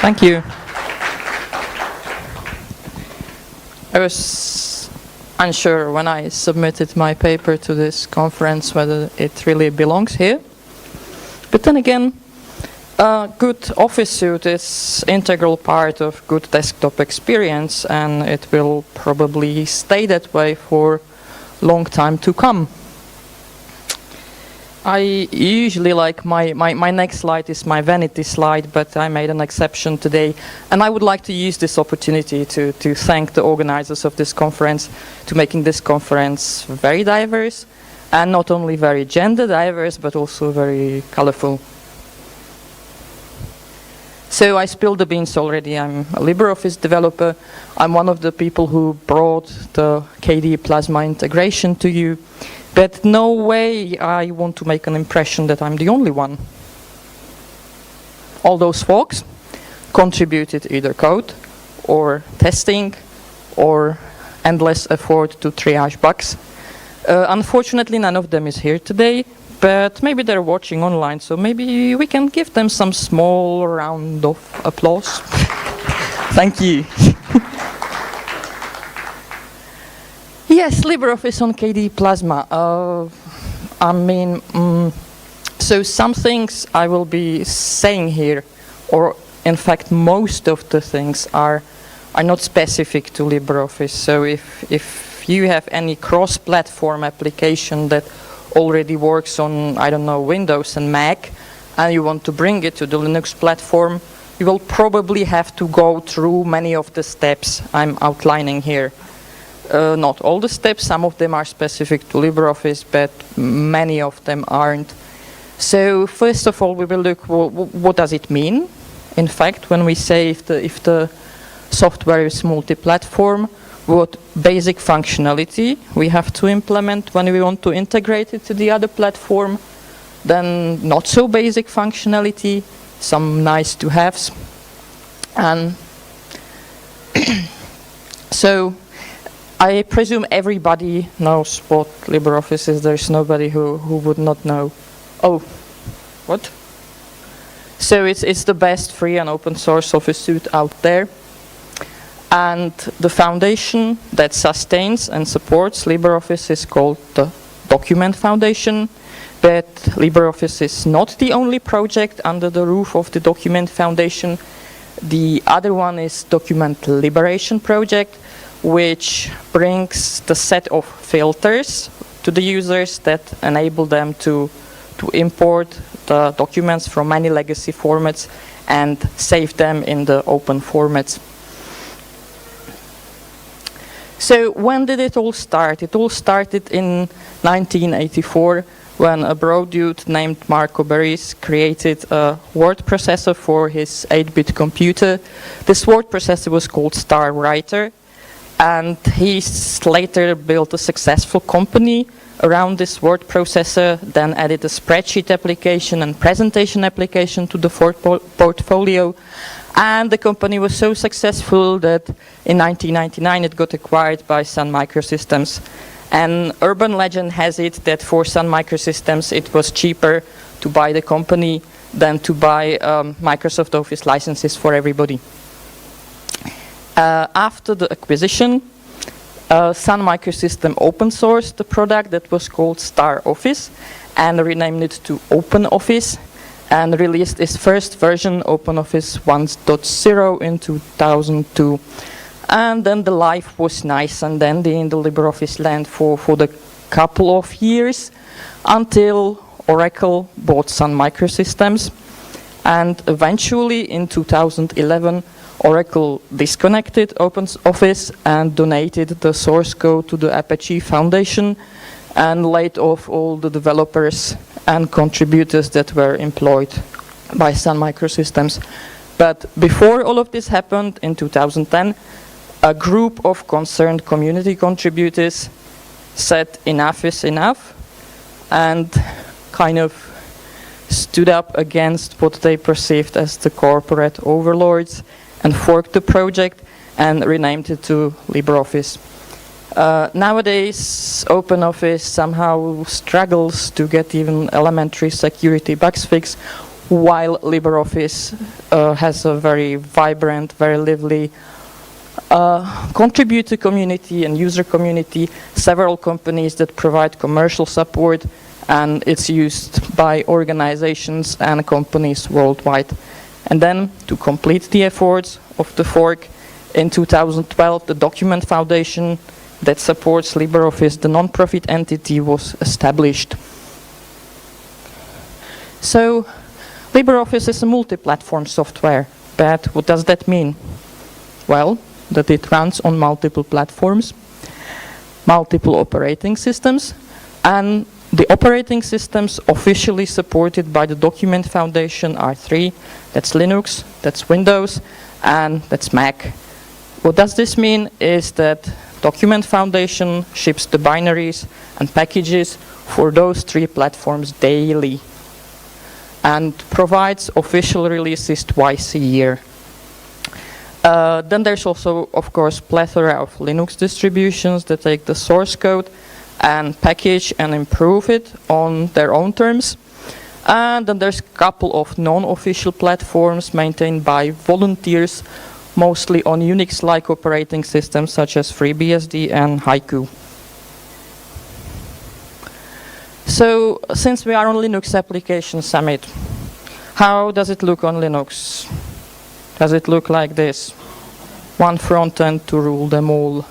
Thank you. I was unsure when I submitted my paper to this conference whether it really belongs here. But then again, a good Office suite is integral part of good desktop experience, and it will probably stay that way for a long time to come. I usually like my next slide is my vanity slide, but I made an exception today. And I would like to use this opportunity to thank the organizers of this conference to making this conference very diverse, and not only very gender diverse, but also very colorful. So I spilled the beans already. I'm a LibreOffice developer. I'm one of the people who brought the KDE Plasma integration to you. But no way I want to make an impression that I'm the only one. All those folks contributed either code or testing or endless effort to triage bugs. Unfortunately, none of them is here today, but maybe they're watching online, so maybe we can give them some small round of applause. Thank you. Yes, LibreOffice on KDE Plasma. So some things I will be saying here, or in fact most of the things are not specific to LibreOffice. So if you have any cross-platform application that already works on, I don't know, Windows and Mac, and you want to bring it to the Linux platform, you will probably have to go through many of the steps I'm outlining here. Not all the steps, some of them are specific to LibreOffice, but many of them aren't. So first of all, we will look what does it mean, in fact, when we say if the software is multi-platform, what basic functionality we have to implement when we want to integrate it to the other platform, then not so basic functionality, some nice to haves. And so I presume everybody knows what LibreOffice is. There's nobody who would not know. Oh, what? So it's the best free and open source Office suite out there. And the foundation that sustains and supports LibreOffice is called the Document Foundation. But LibreOffice is not the only project under the roof of the Document Foundation. The other one is Document Liberation Project, which brings the set of filters to the users that enable them to import the documents from many legacy formats and save them in the open formats. So when did it all start? It all started in 1984 when a broad dude named Marco Behrens created a word processor for his 8-bit computer. This word processor was called Star Writer. And he later built a successful company around this word processor, then added a spreadsheet application and presentation application to the portfolio. And the company was so successful that in 1999 it got acquired by Sun Microsystems. And urban legend has it that for Sun Microsystems it was cheaper to buy the company than to buy Microsoft Office licenses for everybody. After the acquisition, Sun Microsystems open sourced the product that was called Star Office and renamed it to OpenOffice and released its first version, OpenOffice 1.0, in 2002. And then the life was nice and dandy in the LibreOffice land for the couple of years until Oracle bought Sun Microsystems. And eventually in 2011, Oracle disconnected OpenOffice and donated the source code to the Apache Foundation and laid off all the developers and contributors that were employed by Sun Microsystems. But before all of this happened, in 2010, a group of concerned community contributors said enough is enough and kind of stood up against what they perceived as the corporate overlords and forked the project and renamed it to LibreOffice. Nowadays, OpenOffice somehow struggles to get even elementary security bugs fixed, while LibreOffice has a very vibrant, very lively contributor community and user community, several companies that provide commercial support, and it's used by organizations and companies worldwide. And then, to complete the efforts of the fork, in 2012, the Document Foundation that supports LibreOffice, the non-profit entity, was established. So, LibreOffice is a multi-platform software, but what does that mean? Well, that it runs on multiple platforms, multiple operating systems, and the operating systems officially supported by the Document Foundation are 3. That's Linux, that's Windows, and that's Mac. What does this mean is that Document Foundation ships the binaries and packages for those 3 platforms daily and provides official releases twice a year. Then there's also, of course, plethora of Linux distributions that take the source code and package and improve it on their own terms. And then there's a couple of non-official platforms maintained by volunteers, mostly on Unix-like operating systems such as FreeBSD and Haiku. So, since we are on Linux Application Summit, how does it look on Linux? Does it look like this? One front end to rule them all?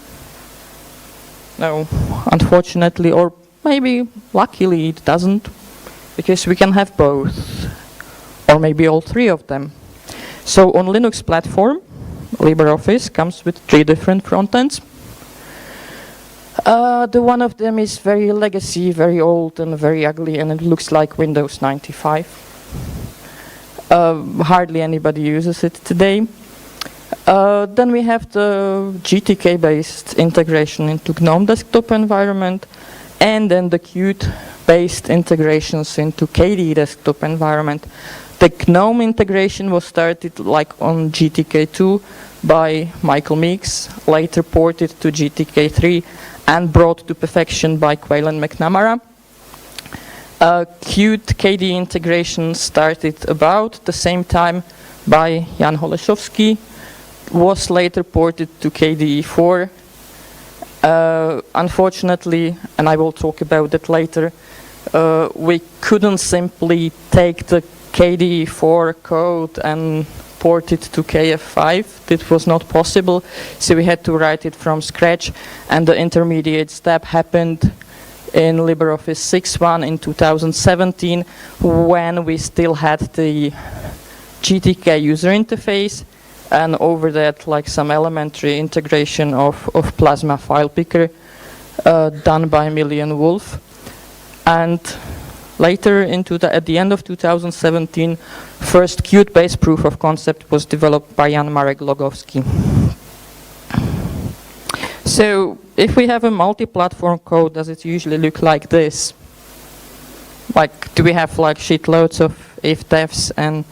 No, unfortunately, or maybe luckily it doesn't, because we can have both, or maybe all 3 of them. So on Linux platform, LibreOffice comes with 3 different front ends. The one of them is very legacy, very old and very ugly, and it looks like Windows 95. Hardly anybody uses it today. Then we have the GTK-based integration into GNOME desktop environment, and then the Qt-based integrations into KDE desktop environment. The GNOME integration was started like on GTK2 by Michael Meeks, later ported to GTK3 and brought to perfection by Quaylen McNamara. Qt KDE integration started about the same time by Jan Holešovský, was later ported to KDE 4. Unfortunately, and I will talk about that later, we couldn't simply take the KDE 4 code and port it to KF5. It was not possible, so we had to write it from scratch, and the intermediate step happened in LibreOffice 6.1 in 2017, when we still had the GTK user interface, and over that, like some elementary integration of Plasma file picker done by Million Wolf. And later, at the end of 2017, first Qt-based proof of concept was developed by Jan Marek Logowski. So, if we have a multi-platform code, does it usually look like this? Like, do we have like shitloads of if-defs, and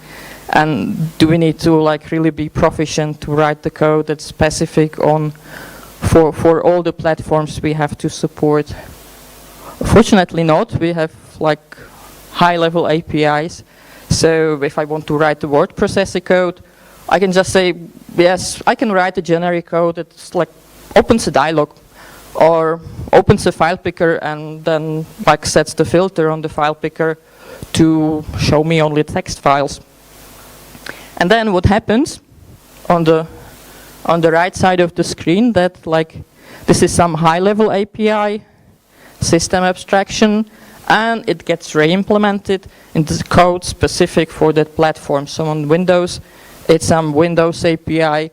do we need to like really be proficient to write the code that's specific on for all the platforms we have to support? Fortunately not. We have like high-level APIs. So if I want to write the word processor code, I can just say, yes, I can write a generic code that's like opens a dialog or opens a file picker and then like sets the filter on the file picker to show me only text files. And then what happens on the right side of the screen, that like this is some high-level API system abstraction, and it gets re-implemented in the code specific for that platform. So on Windows, it's some Windows API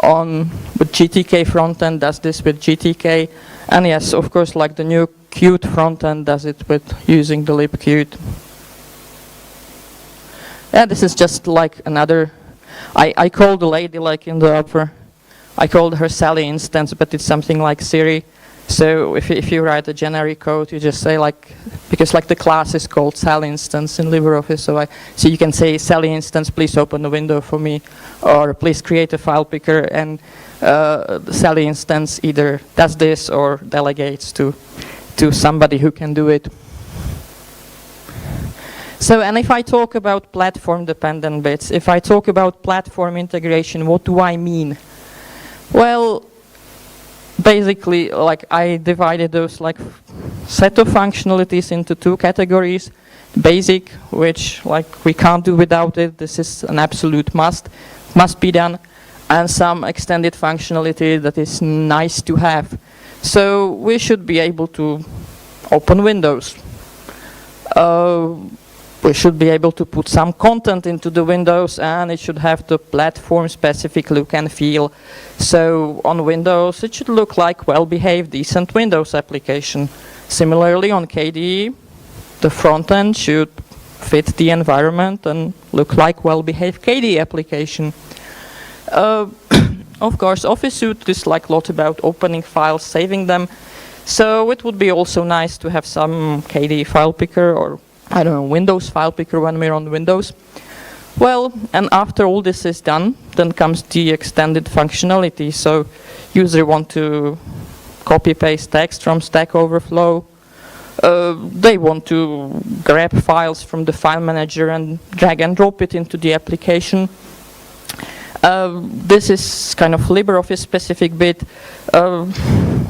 with GTK frontend does this with GTK, and yes, of course, like the new Qt frontend does it with using the libqt. Yeah, this is just like another. I called the lady like in the upper. I called her Sally instance, but it's something like Siri. So if you write a generic code, you just say like, because like the class is called Sally instance in LibreOffice, so you can say Sally instance, please open the window for me, or please create a file picker, and the Sally instance either does this or delegates to somebody who can do it. So, and if I talk about platform-dependent bits, if I talk about platform integration, what do I mean? Well, basically, like I divided those like set of functionalities into two categories. Basic, which like we can't do without it. This is an absolute must be done. And some extended functionality that is nice to have. So we should be able to open Windows. We should be able to put some content into the Windows, and it should have the platform-specific look and feel. So on Windows, it should look like well-behaved, decent Windows application. Similarly, on KDE, the front end should fit the environment and look like well-behaved KDE application. Of course, Office Suite is like a lot about opening files, saving them. So it would be also nice to have some KDE file picker or I don't know, Windows file picker when we're on Windows. Well, and after all this is done, then comes the extended functionality. So user want to copy paste text from Stack Overflow. They want to grab files from the file manager and drag and drop it into the application. This is kind of LibreOffice specific bit,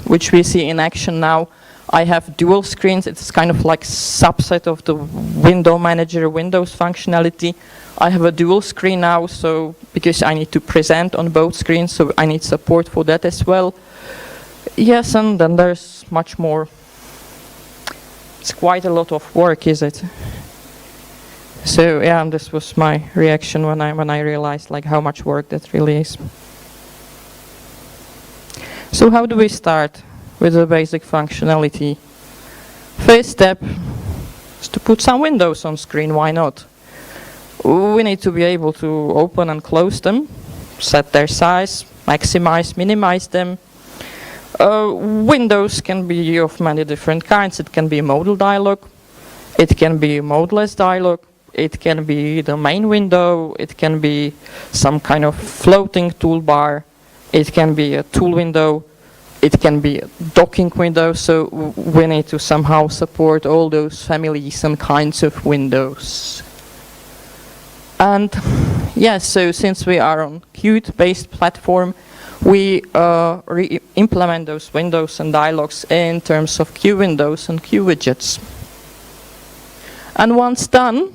which we see in action now. I have dual screens. It's kind of like subset of the window manager Windows functionality. I have a dual screen now, so because I need to present on both screens, so I need support for that as well. Yes, and then there's much more. It's quite a lot of work, is it? So yeah, and this was my reaction when I realized like how much work that really is. So how do we start with the basic functionality? First step is to put some windows on screen. Why not? We need to be able to open and close them, set their size, maximize, minimize them. Windows can be of many different kinds. It can be a modal dialog, it can be a modeless dialog, it can be the main window, it can be some kind of floating toolbar, it can be a tool window, it can be a docking window. So we need to somehow support all those families and kinds of windows. And yes, so since we are on Qt-based platform, we implement those windows and dialogs in terms of Q windows and Q widgets. And once done,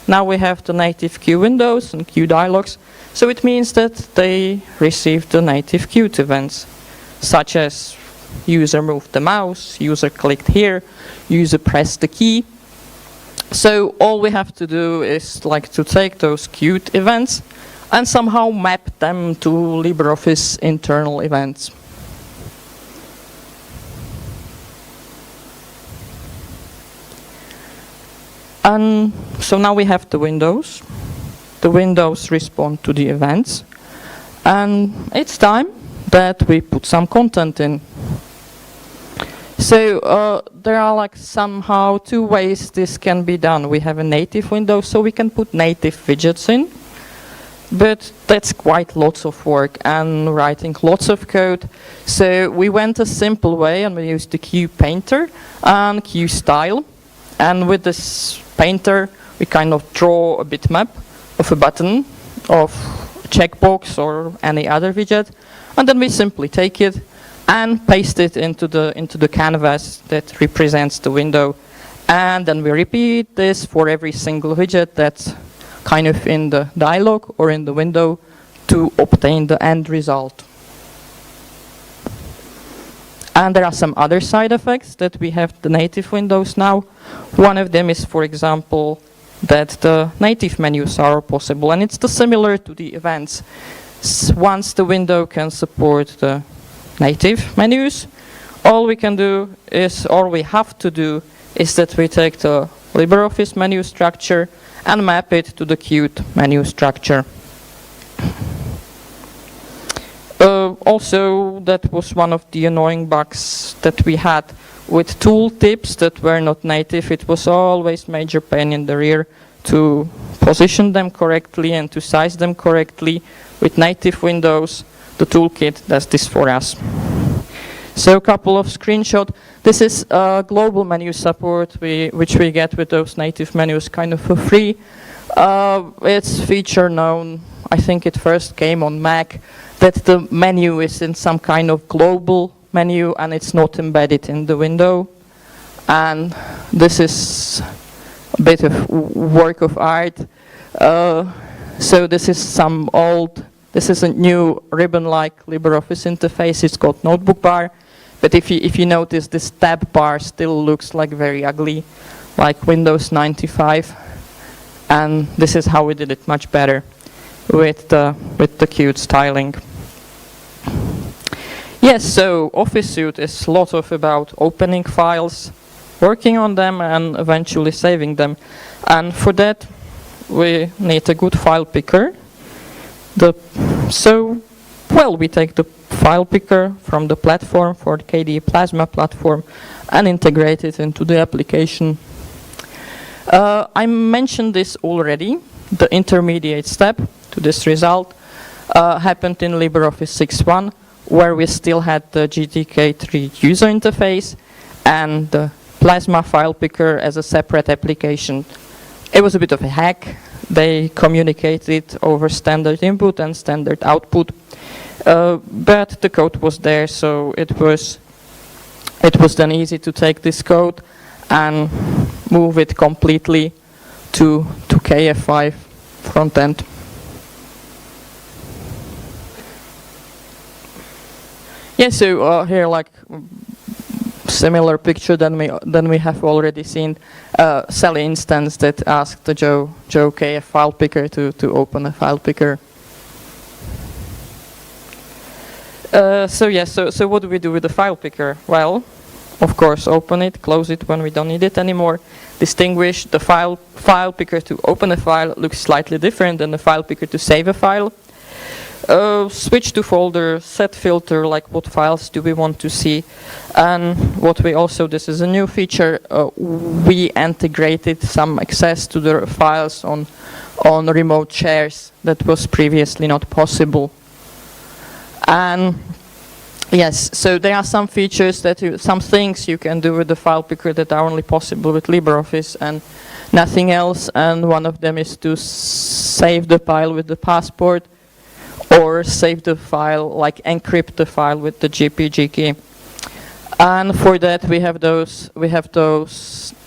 now we have the native Q windows and Q dialogs. So it means that they receive the native Qt events, such as user moved the mouse, user clicked here, user pressed the key. So all we have to do is like to take those Qt events and somehow map them to LibreOffice internal events. And so now we have the windows. The windows respond to the events. And it's time that we put some content in. So there are like somehow two ways this can be done. We have a native window, so we can put native widgets in. But that's quite lots of work and writing lots of code. So we went a simple way and we used the Q Painter and Q Style. And with this Painter, we kind of draw a bitmap of a button, of a checkbox or any other widget. And then we simply take it and paste it into the canvas that represents the window. And then we repeat this for every single widget that's kind of in the dialog or in the window to obtain the end result. And there are some other side effects that we have the native windows now. One of them is, for example, that the native menus are possible, and it's similar to the events. Once the window can support the native menus, all we can do is, or we have to do, is that we take the LibreOffice menu structure and map it to the Qt menu structure. Also, that was one of the annoying bugs that we had with tooltips that were not native. It was always major pain in the rear to position them correctly and to size them correctly. With native windows, the toolkit does this for us. So a couple of screenshots. This is global menu support which we get with those native menus kind of for free. It's feature known, I think it first came on Mac, that the menu is in some kind of global menu and it's not embedded in the window. And this is a bit of work of art. So this is this is a new ribbon-like LibreOffice interface. It's called Notebook Bar. But if you notice, this tab bar still looks like very ugly, like Windows 95. And this is how we did it much better with the cute styling. Yes, so Office Suite is a lot about opening files, working on them, and eventually saving them. And for that, we need a good file picker. We take the file picker from the platform for the KDE Plasma platform and integrate it into the application. I mentioned this already. The intermediate step to this result happened in LibreOffice 6.1, where we still had the GTK3 user interface and the Plasma file picker as a separate application. It was a bit of a hack. They communicated over standard input and standard output, but the code was there, so it was then easy to take this code and move it completely to KF5 front end. Yeah, so here like similar picture than we have already seen. Sally instance that asked the Joe KF file picker to open a file picker. So what do we do with the file picker? Well, of course, open it, close it when we don't need it anymore. Distinguish the file picker to open a file looks slightly different than the file picker to save a file. Switch to folder, set filter, like what files do we want to see. And what we also, this is a new feature, we integrated some access to the files on remote shares that was previously not possible. And yes, so there are some features some things you can do with the file picker that are only possible with LibreOffice and nothing else. And one of them is to save the file with the passport, or save the file, like encrypt the file with the GPG key. And for that we have those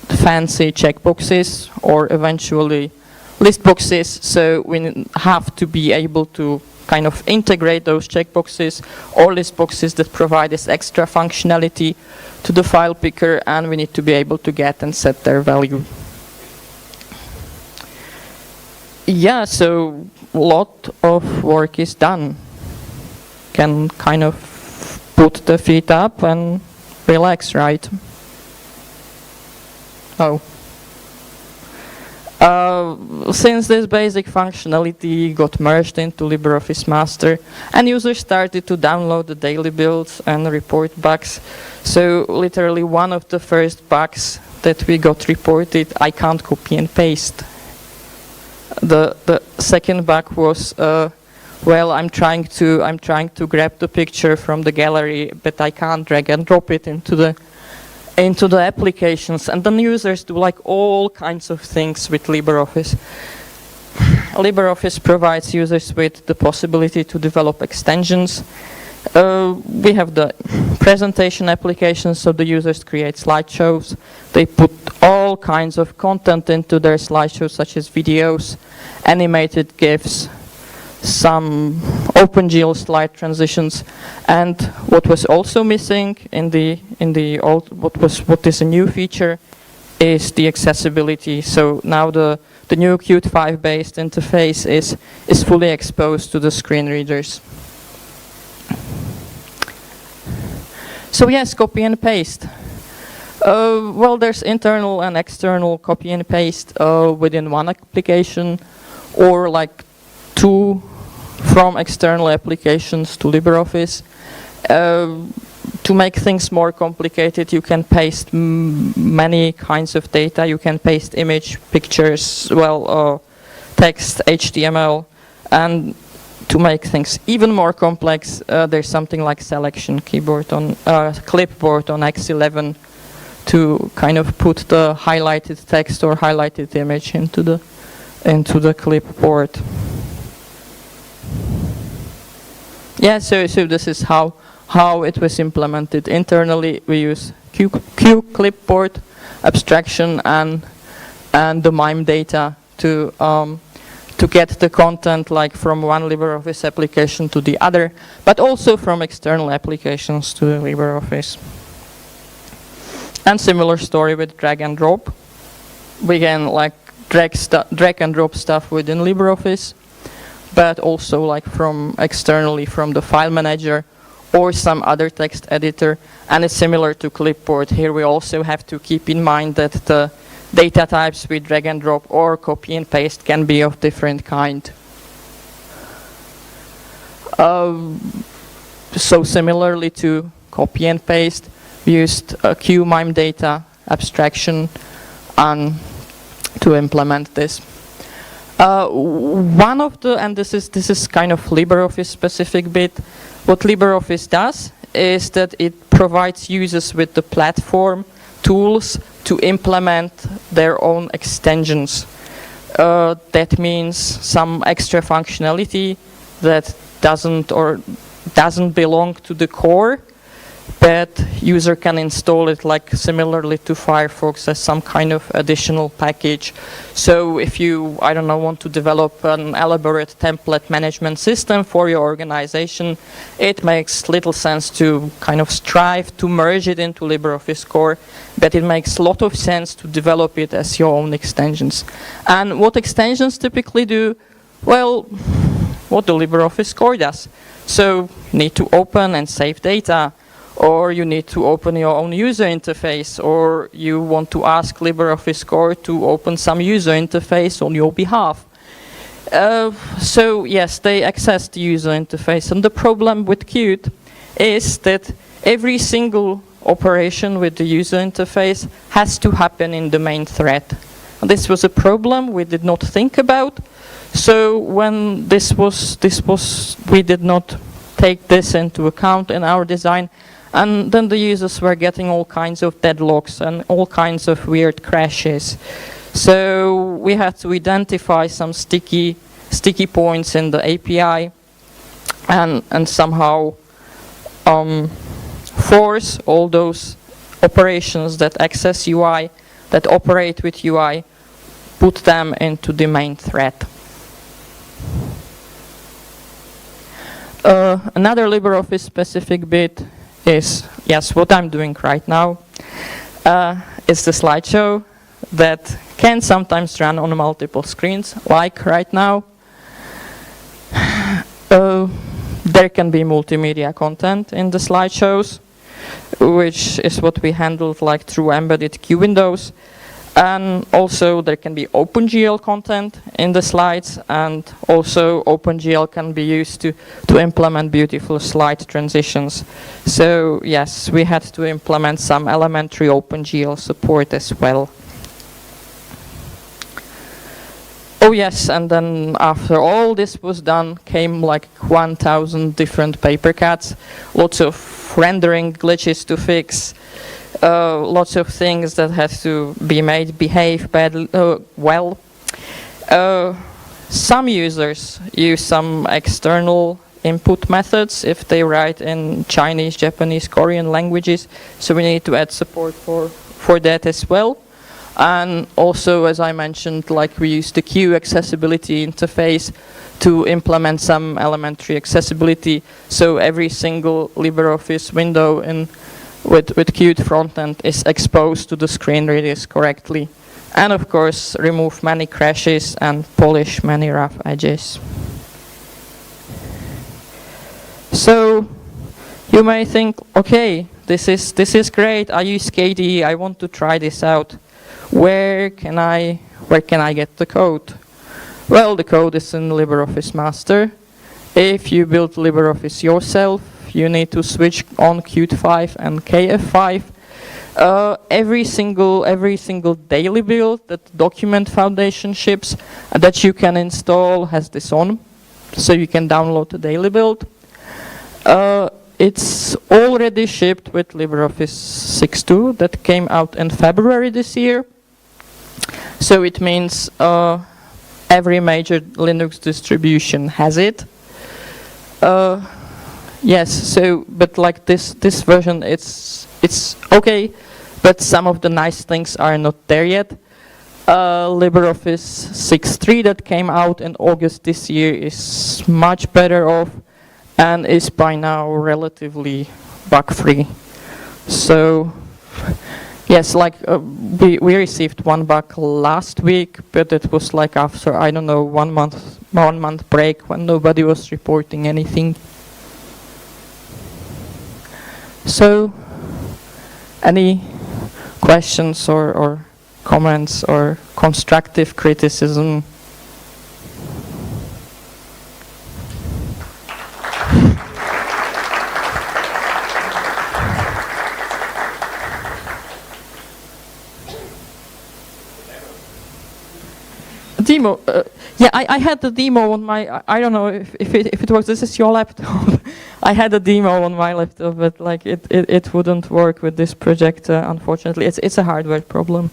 fancy checkboxes, or eventually list boxes. So we have to be able to kind of integrate those checkboxes or list boxes that provide this extra functionality to the file picker, and we need to be able to get and set their value. Yeah, so a lot of work is done. Can kind of put the feet up and relax, right? Oh. Since this basic functionality got merged into LibreOffice Master, and users started to download the daily builds and report bugs. So literally one of the first bugs that we got reported, I can't copy and paste. The second bug was, well, I'm trying to grab the picture from the gallery, but I can't drag and drop it into the applications. And then users do like all kinds of things with LibreOffice. LibreOffice provides users with the possibility to develop extensions. We have the presentation applications, so the users create slideshows. They put all kinds of content into their slideshows, such as videos, animated GIFs, some OpenGL slide transitions. And what was also missing in the old, what is a new feature, is the accessibility. So now the new Qt 5 based interface is fully exposed to the screen readers. So yes, copy and paste. Well, there's internal and external copy and paste within one application, or like two from external applications to LibreOffice. To make things more complicated, you can paste many kinds of data. You can paste image, pictures, well, text, HTML, and to make things even more complex, there's something like selection keyboard on clipboard on X11 to kind of put the highlighted text or highlighted image into the clipboard. Yeah, so this is how it was implemented. Internally, we use Q clipboard abstraction and the MIME data to get the content like from one LibreOffice application to the other, but also from external applications to LibreOffice. And similar story with drag and drop. We can like drag and drop stuff within LibreOffice, but also like from externally from the file manager or some other text editor. And it's similar to clipboard. Here we also have to keep in mind that the data types with drag and drop or copy and paste can be of different kind. So similarly to copy and paste, we used Q MIME data abstraction to implement this. One of the, and this is kind of LibreOffice specific bit, what LibreOffice does is that it provides users with the platform tools to implement their own extensions. That means some extra functionality that doesn't belong to the core, but user can install it like similarly to Firefox as some kind of additional package. So if you, I don't know, want to develop an elaborate template management system for your organization, it makes little sense to kind of strive to merge it into LibreOffice core, but it makes a lot of sense to develop it as your own extensions. And what extensions typically do? Well, what the LibreOffice core does. So you need to open and save data, or you need to open your own user interface, or you want to ask LibreOffice core to open some user interface on your behalf. So yes, they access the user interface, and the problem with Qt is that every single operation with the user interface has to happen in the main thread. And this was a problem we did not think about. So when we did not take this into account in our design, and then the users were getting all kinds of deadlocks and all kinds of weird crashes. So we had to identify some sticky points in the API and somehow force all those operations that access UI, that operate with UI, put them into the main thread. Another LibreOffice specific bit is, yes, what I'm doing right now is the slideshow that can sometimes run on multiple screens, like right now. There can be multimedia content in the slideshows, which is what we handled like through embedded Q windows. And also there can be OpenGL content in the slides, and also OpenGL can be used to implement beautiful slide transitions. So yes, we had to implement some elementary OpenGL support as well. Oh yes, and then after all this was done came like 1,000 different paper cuts, lots of rendering glitches to fix, lots of things that had to be made behave badly, well. Some users use some external input methods if they write in Chinese, Japanese, Korean languages, so we need to add support for that as well. And also, as I mentioned, like we use the Q accessibility interface to implement some elementary accessibility, so every single LibreOffice window with Qt frontend is exposed to the screen readers correctly. And of course, remove many crashes and polish many rough edges. So you may think, okay, this is great. I use KDE. I want to try this out. Where can I get the code? Well, the code is in LibreOffice Master. If you build LibreOffice yourself, you need to switch on Qt 5 and KF5. Every single daily build that Document Foundation ships that you can install has this on. so you can download the daily build. It's already shipped with LibreOffice 6.2 that came out in February this year. So it means every major Linux distribution has it. Yes, so but like this version, it's okay, but some of the nice things are not there yet. LibreOffice 6.3 that came out in August this year is much better off and is by now relatively bug-free. So yes, like we received one bug last week, but it was like after, I don't know, 1 month break when nobody was reporting anything. So any questions or comments or constructive criticism? Demo, yeah, I had the demo on my, I don't know if it was, this is your laptop. I had a demo on my laptop, but like it wouldn't work with this project, unfortunately. It's a hardware problem.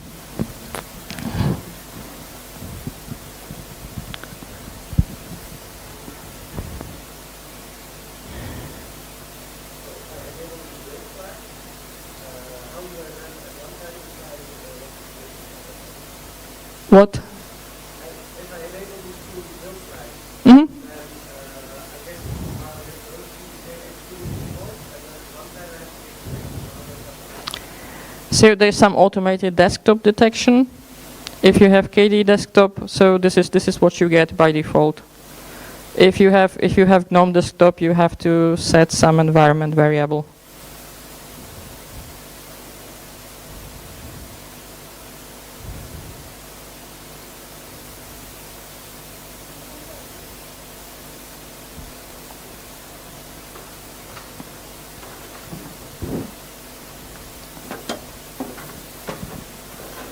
What? So there's some automated desktop detection. If you have KDE desktop, so this is what you get by default. If you have GNOME desktop, you have to set some environment variable.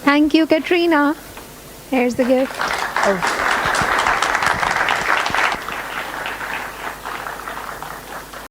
Thank you, Katarina. Here's the gift. Oh.